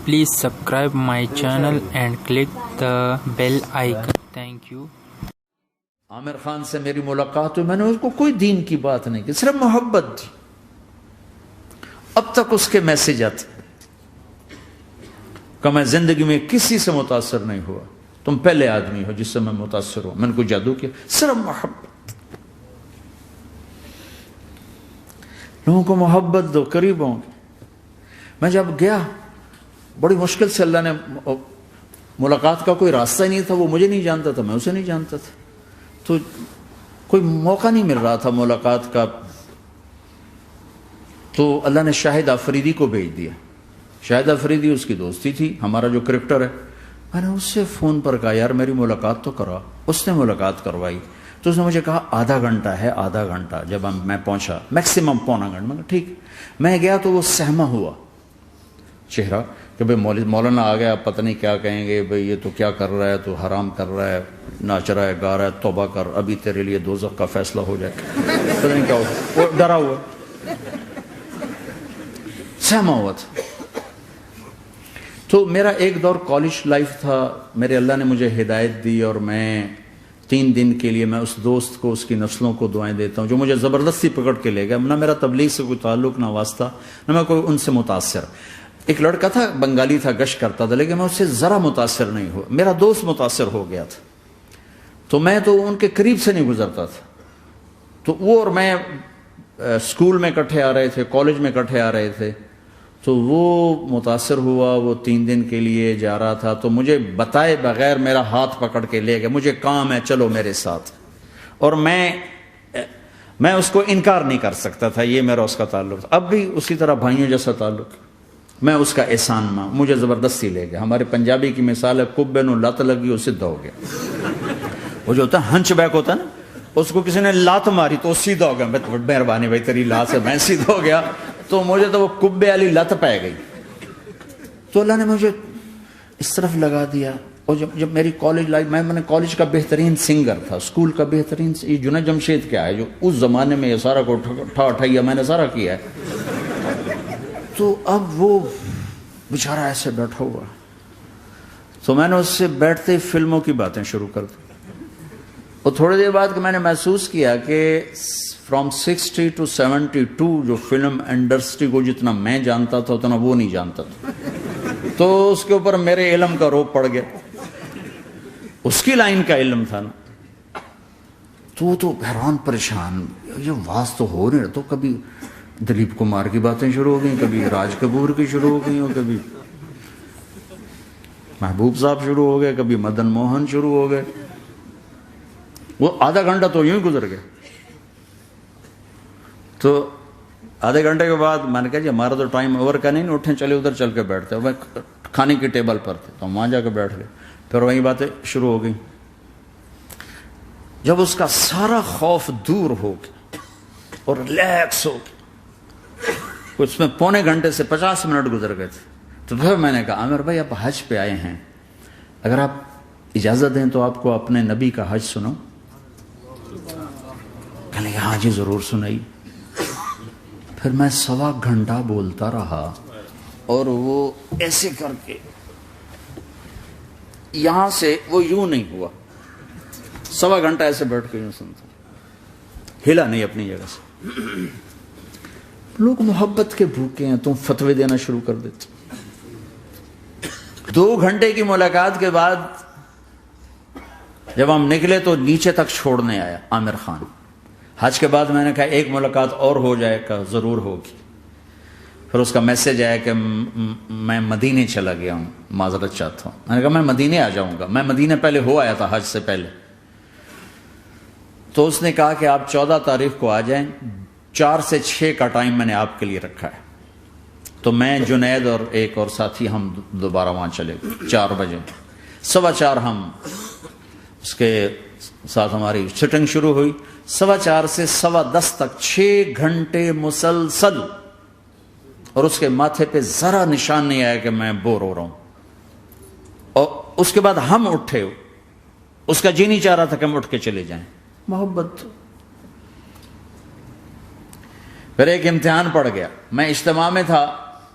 Please subscribe my channel and click the bell icon. Thank you. Aamir Khan سے میری ملاقات ہوئی، میں نے اس کو کوئی دین کی بات نہیں کی، صرف محبت تھی۔ اب تک اس کے میسج آتے کہ میں زندگی میں کسی سے متاثر نہیں ہوا، تم پہلے آدمی ہو جس سے میں متاثر ہوں، میں نے کوئی جادو کیا، صرف محبت۔ لوگوں کو محبت دو، قریب ہوں۔ میں جب گیا بڑی مشکل سے، اللہ نے ملاقات کا کوئی راستہ ہی نہیں تھا، وہ مجھے نہیں جانتا تھا، میں اسے نہیں جانتا تھا، تو کوئی موقع نہیں مل رہا تھا ملاقات کا۔ تو اللہ نے شاہد آفریدی کو بھیج دیا۔ شاہد آفریدی اس کی دوستی تھی، ہمارا جو کرکٹر ہے۔ میں نے اس سے فون پر کہا یار میری ملاقات تو کرا، اس نے ملاقات کروائی۔ تو اس نے مجھے کہا آدھا گھنٹہ ہے، آدھا گھنٹہ۔ جب میں پہنچا میکسیمم پونا گھنٹہ، میں کہا ٹھیک۔ میں گیا تو وہ سہما ہوا چہرہ کہ بھئی مولانا آ گیا، پتہ نہیں کیا کہیں گے، بھئی یہ تو کیا کر رہا ہے، تو حرام کر رہا ہے، ناچ رہا ہے، گا رہا ہے، توبہ کر، ابھی تیرے لیے دوزخ کا فیصلہ ہو جائے، پتہ نہیں کیا ہو، وہ ڈرا ہوا سہما ہوا تھا۔ تو میرا ایک دور کالج لائف تھا، میرے اللہ نے مجھے ہدایت دی، اور میں 3 دن کے لیے میں اس دوست کو، اس کی نسلوں کو دعائیں دیتا ہوں جو مجھے زبردستی پکڑ کے لے گیا۔ نہ میرا تبلیغ سے کوئی تعلق، نہ واسطہ، نہ میں کوئی ان سے متاثر۔ ایک لڑکا تھا، بنگالی تھا، گشت کرتا تھا، لیکن میں اس سے ذرا متاثر نہیں ہوا۔ میرا دوست متاثر ہو گیا تھا، تو میں تو ان کے قریب سے نہیں گزرتا تھا۔ تو وہ اور میں اسکول میں اکٹھے آ رہے تھے، کالج میں اکٹھے آ رہے تھے۔ تو وہ متاثر ہوا، وہ 3 دن کے لیے جا رہا تھا، تو مجھے بتائے بغیر میرا ہاتھ پکڑ کے لے گیا، مجھے کام ہے چلو میرے ساتھ۔ اور میں اس کو انکار نہیں کر سکتا تھا، یہ میرا اس کا تعلق تھا۔ اب بھی اسی طرح بھائیوں جیسا تعلق، میں اس کا احسان ماں، مجھے زبردستی لے گیا۔ ہمارے پنجابی کی مثال ہے، کبے نو لت لگی وہ سیدھا ہو گیا۔ وہ جو ہوتا ہے ہنچ بیک ہوتا ہے نا، اس کو کسی نے لات ماری تو سیدھا ہو گیا۔ مہربانی بھائی تیری لات سے میں سیدھا ہو گیا، تو مجھے تو وہ کبے والی لت پہ گئی۔ تو اللہ نے مجھے اس طرف لگا دیا۔ اور جب میری کالج لائف، میں نے کالج کا بہترین سنگر تھا، اسکول کا بہترین، یہ جنید جمشید کیا ہے جو اس زمانے میں یہ سارا کو ٹھا میں نے سارا کیا ہے۔ تو اب وہ بیچارہ ایسے بیٹھا ہوا، تو میں نے اس سے بیٹھتے فلموں کی باتیں شروع کر دی۔ اور تھوڑی دیر بعد کہ میں نے محسوس کیا کہ فرام 60 to 72 جو فلم انڈسٹری کو جتنا میں جانتا تھا اتنا وہ نہیں جانتا تھا۔ تو اس کے اوپر میرے علم کا روپ پڑ گیا، اس کی لائن کا علم تھا نا۔ تو وہ تو حیران پریشان، یہ واز تو ہو رہے، تو کبھی دلیپ کمار کی باتیں شروع ہو گئیں، کبھی راج کپور کی شروع ہو گئی، اور کبھی محبوب صاحب شروع ہو گئے، کبھی مدن موہن شروع ہو گئے۔ وہ آدھا گھنٹہ تو یوں ہی گزر گیا۔ تو آدھے گھنٹے کے بعد میں نے کہا جی ہمارا تو ٹائم اوور کا نہیں، اٹھیں چلے ادھر چل کے بیٹھتے۔ میں کھانے کی ٹیبل پر تھے تو ہم وہاں جا کے بیٹھ گئے، پھر وہیں باتیں شروع ہو گئی۔ جب اس کا سارا خوف دور ہو گیا اور ریلیکس ہو گیا، اس میں 1.25 گھنٹے سے 50 منٹ گزر گئے تھے، تو پھر میں نے کہا عامر بھائی آپ حج پہ آئے ہیں، اگر آپ اجازت دیں تو آپ کو اپنے نبی کا حج سنو۔ کہنے لگے ہاں جی ضرور سنائی۔ پھر میں 1.25 گھنٹہ بولتا رہا، اور وہ ایسے کر کے یہاں سے وہ یوں نہیں ہوا، 1.25 گھنٹہ ایسے بیٹھ کے یوں سنتا، ہلا نہیں اپنی جگہ سے۔ لوگ محبت کے بھوکے ہیں، تم فتوے دینا شروع کر دیتے۔ 2 گھنٹے کی ملاقات کے بعد جب ہم نکلے تو نیچے تک چھوڑنے آیا عامر خان۔ حج کے بعد میں نے کہا ایک ملاقات اور ہو جائے گا، ضرور ہوگی۔ پھر اس کا میسج آیا کہ میں مدینے چلا گیا ہوں، معذرت چاہتا ہوں۔ میں نے کہا میں مدینے آ جاؤں گا، میں مدینے پہلے ہو آیا تھا حج سے پہلے۔ تو اس نے کہا کہ آپ 14 تاریخ کو آ جائیں، 4 سے 6 کا ٹائم میں نے آپ کے لیے رکھا ہے۔ تو میں جنید اور ایک اور ساتھی ہم دوبارہ وہاں چلے گئے 4 بجے، 4:15 ہم اس کے ساتھ ہماری سٹنگ شروع ہوئی۔ 4:15 سے 10:15 تک 6 گھنٹے مسلسل، اور اس کے ماتھے پہ ذرا نشان نہیں آیا کہ میں بور ہو رہا ہوں۔ اور اس کے بعد ہم اٹھے، اس کا جی نہیں چاہ رہا تھا کہ ہم اٹھ کے چلے جائیں۔ محبت۔ پھر ایک امتحان پڑ گیا، میں اجتماع میں تھا